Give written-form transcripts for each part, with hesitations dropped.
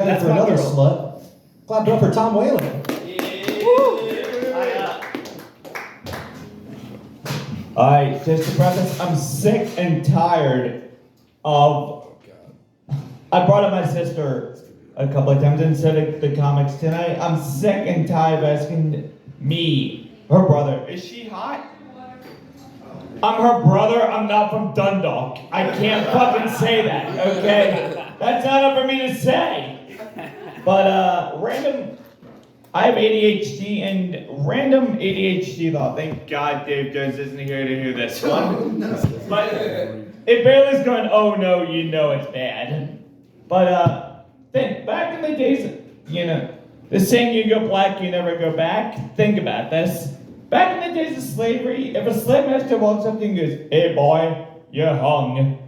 That's for another slut. Clap it up for Tom Whalen. Alright, just to preface, I'm sick and tired of. I brought up my sister a couple of times instead of the comics tonight. I'm sick and tired of asking me, her brother, is she hot? I'm her brother, I'm not from Dundalk. I can't fucking say that, okay? That's not up for me to say. But I have ADHD, and random ADHD thought, thank God Dave Jones isn't here to hear this one. But it barely is going, oh no, you know it's bad. But think, back in the days, the saying you go black, you never go back. Think about this. Back in the days of slavery, if a slave master walks up to you and goes, hey boy, you're hung.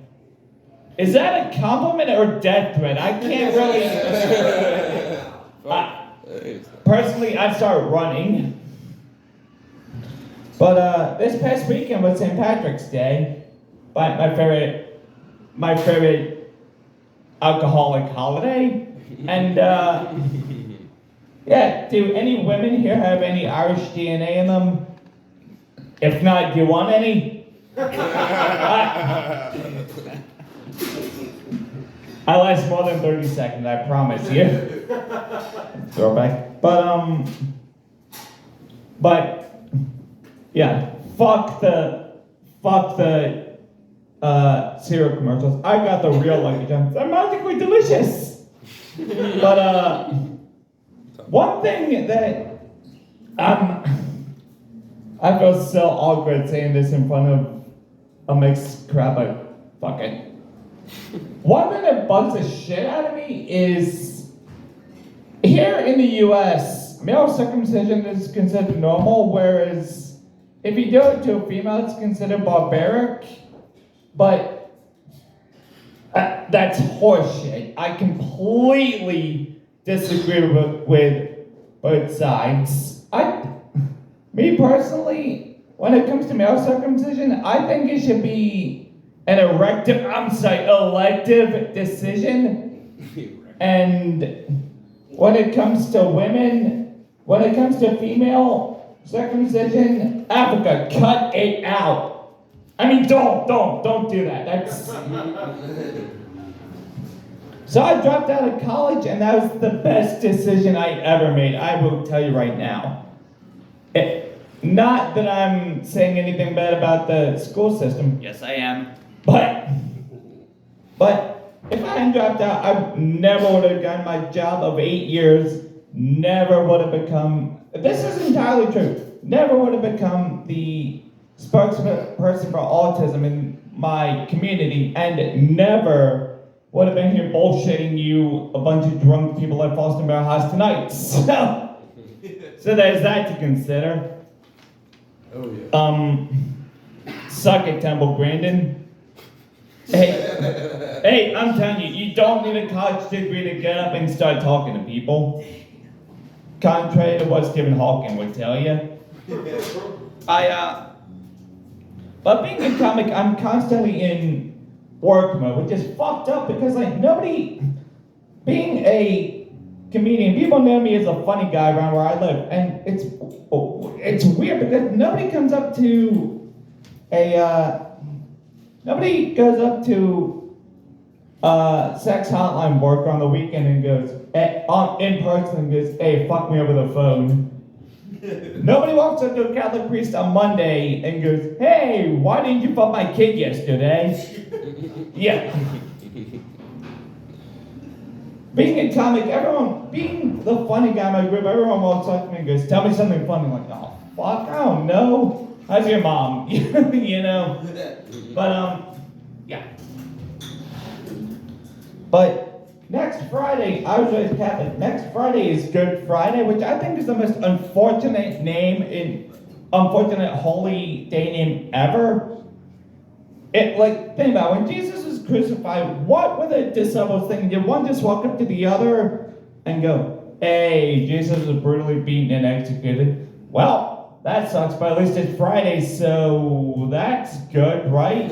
Is that a compliment or death threat? I can't really. Personally, I'd start running. But this past weekend was St. Patrick's Day. My favorite alcoholic holiday. And yeah, do any women here have any Irish DNA in them? If not, do you want any? I last more than 30 seconds, I promise you. Throwback. But yeah, fuck the cereal commercials. I got the real Lucky Charms. They're magically delicious. But one thing that I feel so awkward saying this in front of a mixed crowd, but fuck it. One thing that bugs the shit out of me is here in the US, male circumcision is considered normal, whereas if you do it to a female, it's considered barbaric. But that's horseshit. I completely disagree with both sides. Me personally, when it comes to male circumcision, I think it should be an elective decision. And when it comes to women, when it comes to female circumcision, Africa, cut it out. I mean, don't do that. That's. So I dropped out of college, and that was the best decision I ever made. I will tell you right now. Not that I'm saying anything bad about the school system. Yes, I am. But if I hadn't dropped out, I never would have gotten my job of 8 years. Never would have become. This is entirely true. Never would have become the spokesperson for autism in my community, and never would have been here bullshitting you, a bunch of drunk people at Fallston Barrel House tonight. So there's that to consider. Oh yeah. Suck it, Temple Grandin. Hey, I'm telling you, you don't need a college degree to get up and start talking to people. Contrary to what Stephen Hawking would tell you. But being a comic, I'm constantly in work mode, which is fucked up because being a comedian, people know me as a funny guy around where I live, and it's weird because nobody goes up to sex hotline worker on the weekend and goes in person and goes, hey, fuck me over the phone. Nobody walks up to a Catholic priest on Monday and goes, hey, why didn't you fuck my kid yesterday? Yeah. Being a comic, being the funny guy in my group, everyone walks up to me and goes, tell me something funny. I'm like, oh, fuck, I don't know. How's your mom? You know? But, yeah. But next Friday, I was raised Catholic. Next Friday is Good Friday, which I think is the most unfortunate holy day name ever. Think about it, when Jesus was crucified, what were the disciples thinking? Did one just walk up to the other and go, hey, Jesus was brutally beaten and executed? Well, that sucks, but at least it's Friday, so that's good, right?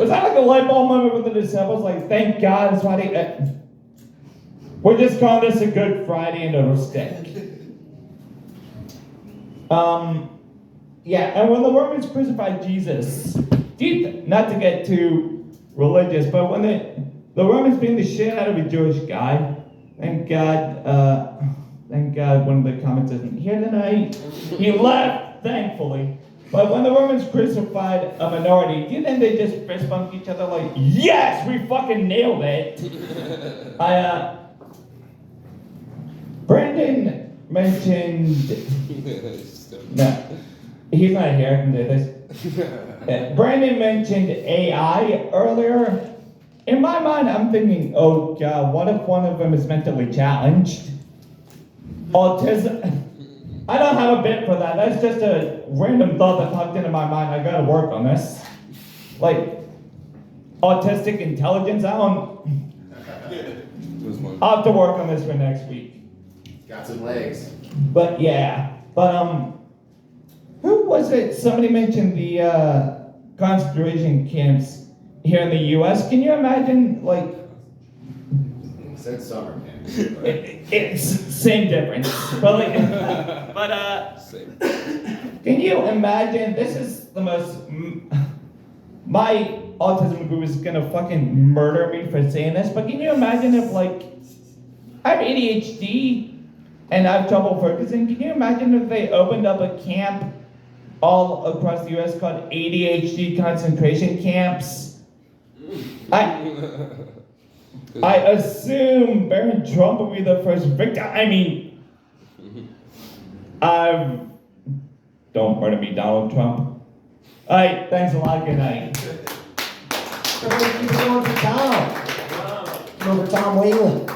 Was that like a light bulb moment with the disciples? Like, thank God it's Friday. We're just calling this a Good Friday and it'll stick. Yeah, and when the Romans crucified Jesus, not to get too religious, but when the Romans beat the shit out of a Jewish guy, thank God one of the comments isn't here tonight. He left, thankfully. But when the Romans crucified a minority, do you think they just fist bumped each other like, yes, we fucking nailed it? Brandon mentioned, no, he's not here, I can do this. Brandon mentioned AI earlier. In my mind, I'm thinking, oh God, what if one of them is mentally challenged? Autism. I don't have a bit for that. That's just a random thought that popped into my mind. I gotta work on this. Like, autistic intelligence, I'll have to work on this for next week. Got some legs. But yeah, who was it? Somebody mentioned the concentration camps here in the U.S. Can you imagine, like, Said summer camp. it's same difference, but like, Same. can you imagine? This is the most. My autism group is gonna fucking murder me for saying this, but can you imagine if, like, I have ADHD and I have trouble focusing? Can you imagine if they opened up a camp all across the U.S. called ADHD concentration camps? I assume Barron Trump will be the first victim. I mean, don't murder me, Donald Trump. Alright, thanks a lot, good night. Everybody keep it going for Tom. Over Tom Whalen.